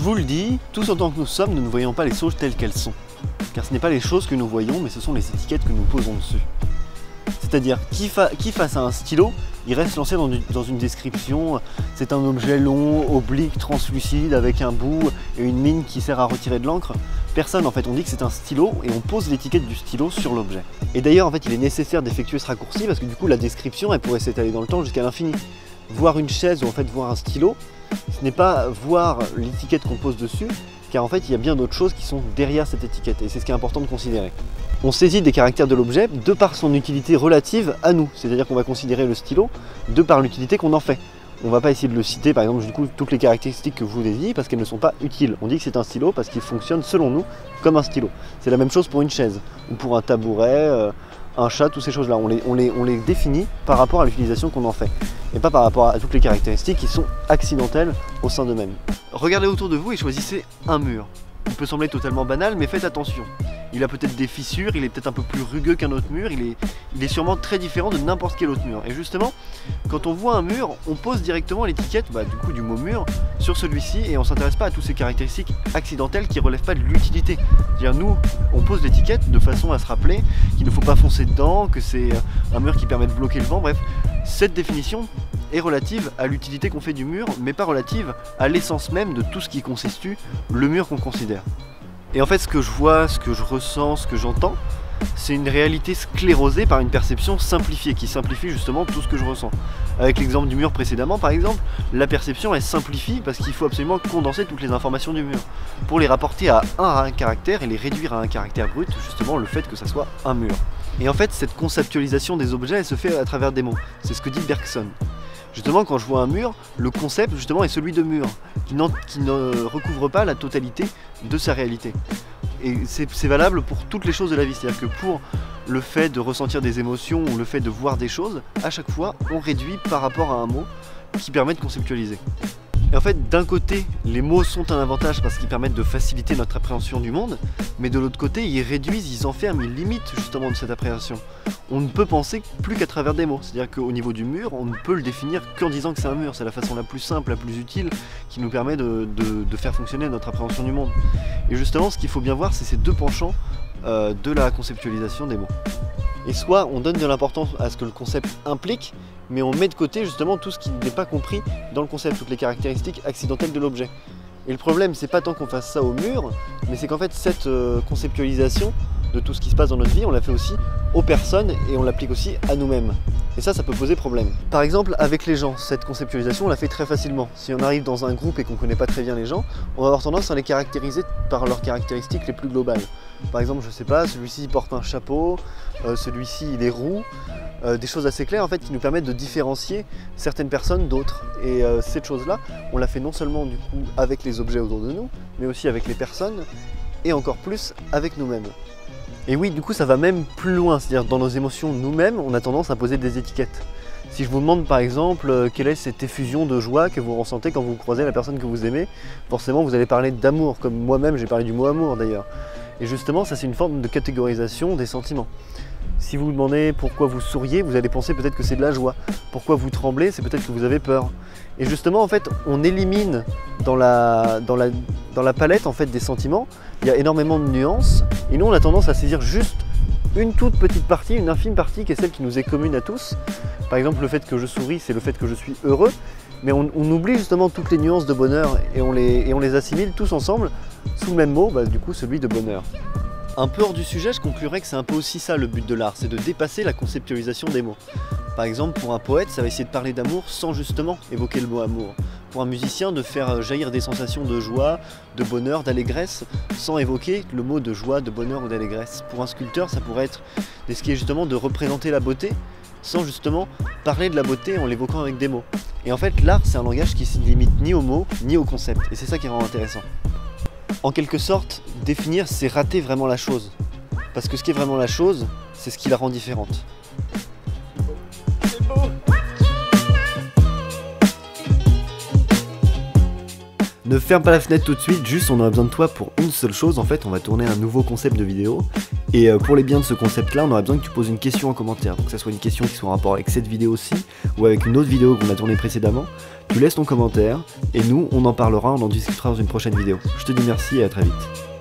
vous le dis, tous autant que nous sommes, nous ne voyons pas les choses telles qu'elles sont. Car ce n'est pas les choses que nous voyons, mais ce sont les étiquettes que nous posons dessus. C'est-à-dire, qui face à un stylo, il reste lancé dans une description, c'est un objet long, oblique, translucide, avec un bout et une mine qui sert à retirer de l'encre. Personne, en fait, on dit que c'est un stylo et on pose l'étiquette du stylo sur l'objet. Et d'ailleurs, en fait, il est nécessaire d'effectuer ce raccourci parce que du coup, la description, elle pourrait s'étaler dans le temps jusqu'à l'infini. Voir une chaise ou en fait voir un stylo, ce n'est pas voir l'étiquette qu'on pose dessus, car en fait, il y a bien d'autres choses qui sont derrière cette étiquette et c'est ce qui est important de considérer. On saisit des caractères de l'objet de par son utilité relative à nous, c'est-à-dire qu'on va considérer le stylo de par l'utilité qu'on en fait. On ne va pas essayer de le citer, par exemple, du coup, toutes les caractéristiques que je vous ai dit parce qu'elles ne sont pas utiles. On dit que c'est un stylo parce qu'il fonctionne, selon nous, comme un stylo. C'est la même chose pour une chaise, ou pour un tabouret, un chat, toutes ces choses-là. On les définit par rapport à l'utilisation qu'on en fait, et pas par rapport à toutes les caractéristiques qui sont accidentelles au sein d'eux-mêmes. Regardez autour de vous et choisissez un mur. Il peut sembler totalement banal, mais faites attention. Il a peut-être des fissures, il est peut-être un peu plus rugueux qu'un autre mur, il est sûrement très différent de n'importe quel autre mur. Et justement, quand on voit un mur, on pose directement l'étiquette du coup du mot mur sur celui-ci et on ne s'intéresse pas à toutes ces caractéristiques accidentelles qui ne relèvent pas de l'utilité. C'est-à-dire nous, on pose l'étiquette de façon à se rappeler qu'il ne faut pas foncer dedans, que c'est un mur qui permet de bloquer le vent, bref. Cette définition est relative à l'utilité qu'on fait du mur, mais pas relative à l'essence même de tout ce qui constitue le mur qu'on considère. Et en fait, ce que je vois, ce que je ressens, ce que j'entends, c'est une réalité sclérosée par une perception simplifiée, qui simplifie justement tout ce que je ressens. Avec l'exemple du mur précédemment, par exemple, la perception elle simplifie parce qu'il faut absolument condenser toutes les informations du mur pour les rapporter à un caractère et les réduire à un caractère brut, justement le fait que ça soit un mur. Et en fait, cette conceptualisation des objets, elle se fait à travers des mots. C'est ce que dit Bergson. Justement, quand je vois un mur, le concept justement est celui de mur, qui ne recouvre pas la totalité de sa réalité. Et c'est valable pour toutes les choses de la vie, c'est-à-dire que pour le fait de ressentir des émotions ou le fait de voir des choses, à chaque fois, on réduit par rapport à un mot qui permet de conceptualiser. Et en fait, d'un côté, les mots sont un avantage parce qu'ils permettent de faciliter notre appréhension du monde, mais de l'autre côté, ils réduisent, ils enferment, ils limitent justement de cette appréhension. On ne peut penser plus qu'à travers des mots, c'est-à-dire qu'au niveau du mur, on ne peut le définir qu'en disant que c'est un mur. C'est la façon la plus simple, la plus utile, qui nous permet de faire fonctionner notre appréhension du monde. Et justement, ce qu'il faut bien voir, c'est ces deux penchants de la conceptualisation des mots. Et soit on donne de l'importance à ce que le concept implique, mais on met de côté justement tout ce qui n'est pas compris dans le concept, toutes les caractéristiques accidentelles de l'objet. Et le problème, c'est pas tant qu'on fasse ça au mur, mais c'est qu'en fait cette conceptualisation de tout ce qui se passe dans notre vie, on la fait aussi aux personnes et on l'applique aussi à nous-mêmes. Et ça peut poser problème. Par exemple, avec les gens, cette conceptualisation, on la fait très facilement. Si on arrive dans un groupe et qu'on ne connaît pas très bien les gens, on va avoir tendance à les caractériser par leurs caractéristiques les plus globales. Par exemple, je sais pas, celui-ci porte un chapeau, celui-ci il est roux, des choses assez claires en fait qui nous permettent de différencier certaines personnes d'autres. Et cette chose-là, on la fait non seulement du coup avec les objets autour de nous, mais aussi avec les personnes et encore plus avec nous-mêmes. Et oui, du coup, ça va même plus loin, c'est-à-dire dans nos émotions nous-mêmes, on a tendance à poser des étiquettes. Si je vous demande par exemple quelle est cette effusion de joie que vous ressentez quand vous croisez la personne que vous aimez, forcément vous allez parler d'amour, comme moi-même j'ai parlé du mot amour d'ailleurs. Et justement, ça c'est une forme de catégorisation des sentiments. Si vous vous demandez pourquoi vous souriez, vous allez penser peut-être que c'est de la joie. Pourquoi vous tremblez, c'est peut-être que vous avez peur. Et justement, en fait, on élimine dans la palette en fait, des sentiments, il y a énormément de nuances, et nous on a tendance à saisir juste une toute petite partie, une infime partie qui est celle qui nous est commune à tous. Par exemple, le fait que je souris, c'est le fait que je suis heureux, mais on oublie justement toutes les nuances de bonheur et on les assimile tous ensemble sous le même mot, du coup celui de bonheur. Un peu hors du sujet, je conclurais que c'est un peu aussi ça le but de l'art, c'est de dépasser la conceptualisation des mots. Par exemple, pour un poète, ça va essayer de parler d'amour sans justement évoquer le mot amour. Pour un musicien, de faire jaillir des sensations de joie, de bonheur, d'allégresse, sans évoquer le mot de joie, de bonheur ou d'allégresse. Pour un sculpteur, ça pourrait être d'essayer justement de représenter la beauté, sans justement parler de la beauté en l'évoquant avec des mots. Et en fait, l'art, c'est un langage qui ne se limite ni aux mots, ni au concept. Et c'est ça qui est vraiment intéressant. En quelque sorte, définir, c'est rater vraiment la chose. Parce que ce qui est vraiment la chose, c'est ce qui la rend différente. Ne ferme pas la fenêtre tout de suite, juste on aura besoin de toi pour une seule chose. En fait, on va tourner un nouveau concept de vidéo. Et pour les biens de ce concept-là, on aura besoin que tu poses une question en commentaire. Donc que ça soit une question qui soit en rapport avec cette vidéo aussi, ou avec une autre vidéo qu'on a tournée précédemment. Tu laisses ton commentaire, et nous, on en parlera, on en discutera dans une prochaine vidéo. Je te dis merci et à très vite.